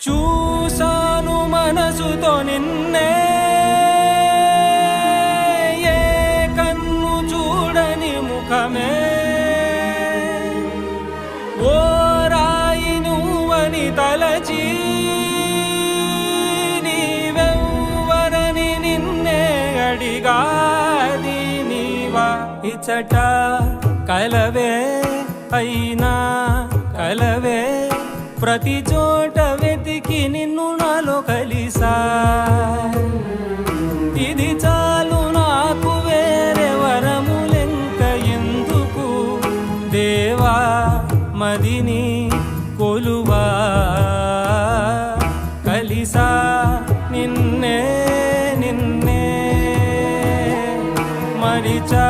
చూసాను మనసుతో నిన్నే, ఏ కన్ను చూడని ముఖమే, ఓ రాయి నువ్వని తలచి నీవెవ్వరని నిన్నే అడిగాది నీవా. ఇచ్చట కలవే అయినా కలవే, ప్రతి చోట వెతికి నిన్ను నాలో కలిసా. ఇది చాలు నాకు, వేరే వరములెంక ఎందుకు దేవా, మదిని కొలువా. కలిసా నిన్నే నిన్నే మరిచా